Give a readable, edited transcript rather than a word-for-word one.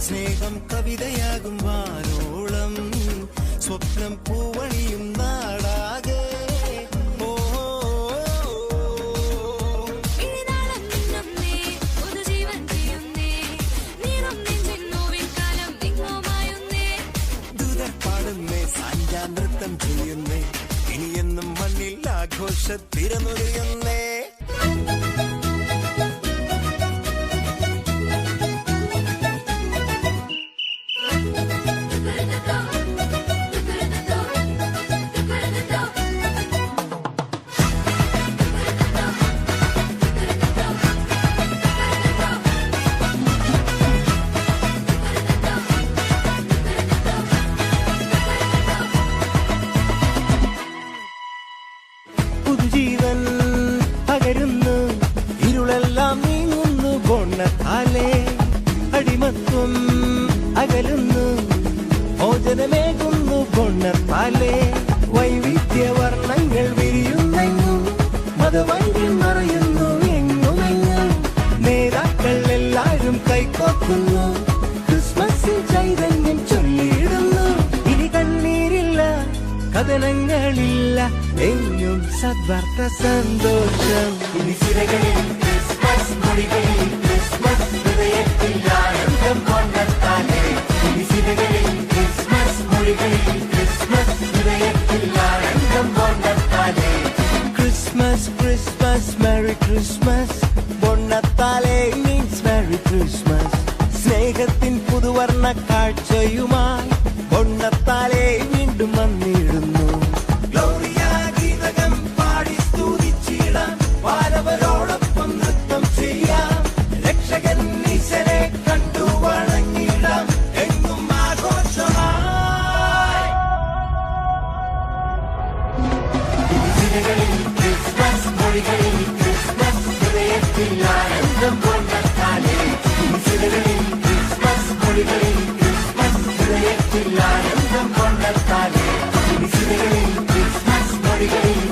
സ്നേഹം കവിതയാകും വാനോളം സ്വപ്നം പൂവണിയും നാടാകെ പാടുന്നേ സാഞ്ചാനൃത്തം ചെയ്യുന്നേ ഇനിയെന്നും മണ്ണിൽ ആഘോഷത്തിരനുകയുന്നേ പുതുജീവൻ പകരുന്നു ഇരുളെല്ലാം നീങ്ങുന്നു ബോണത്താലേ അടിമത്വം അകലുന്നു മോചനമേകുന്നു ബോണത്താലേ വൈവിധ്യവർണ്ണങ്ങൾ വിരിയുന്നെങ്ങും മതവൈദ്യം മറയുന്നു എങ്ങുമെങ്ങും നേതാക്കൾ എല്ലാവരും കൈകോർക്കുന്നു ക്രിസ്മസിൽ ചൈതന്യം ചൊല്ലിയിടുന്നു ഇനി കണ്ണീരില്ല കഥനങ്ങളില്ല എങ്ങും സദ്വാർത്ത സന്തോഷം ഇനി സിരകളിൽ ക്രിസ്മസ് മൊഴികളിൽ ക്രിസ്മസ് ഹൃദയത്തിൽ ആനന്ദം കൊണ്ടെത്താനേ ഇനി സിരകളിൽ ക്രിസ്മസ് മൊഴികളിൽ ക്രിസ്മസ് ഹൃദയത്തിൽ ആനന്ദം കൊണ്ടെത്താനേ ക്രിസ്മസ് ക്രിസ്മസ് മെറി ക്രിസ്മസ് ബോണത്താലേ മീൻസ് മെറി ക്രിസ്മസ് സ്നേഹത്തിൻ പുതുവർണ്ണ കാഴ്ചയുമായി ബോണത്താലേ വീണ്ടും വന്നിടുന്നു വാരവരോടൊപ്പം നൃത്തം ചെയ്യാം രക്ഷകൻ ഈശ്വരെ കണ്ടു വണങ്ങിടാം എങ്ങും ആഘോഷമായി ക്രിസ്മസ് മൊഴികളിൽ ക്രിസ്മസ് ഹൃദയത്തിൽ ആനന്ദം കൊണ്ടെത്താനേ ക്രിസ്മസ് മൊഴികളിൽ ക്രിസ്മസ് ഹൃദയത്തിൽ ആനന്ദം കൊണ്ടെത്താനേ ക്രിസ്മസ് മൊഴികളിൽ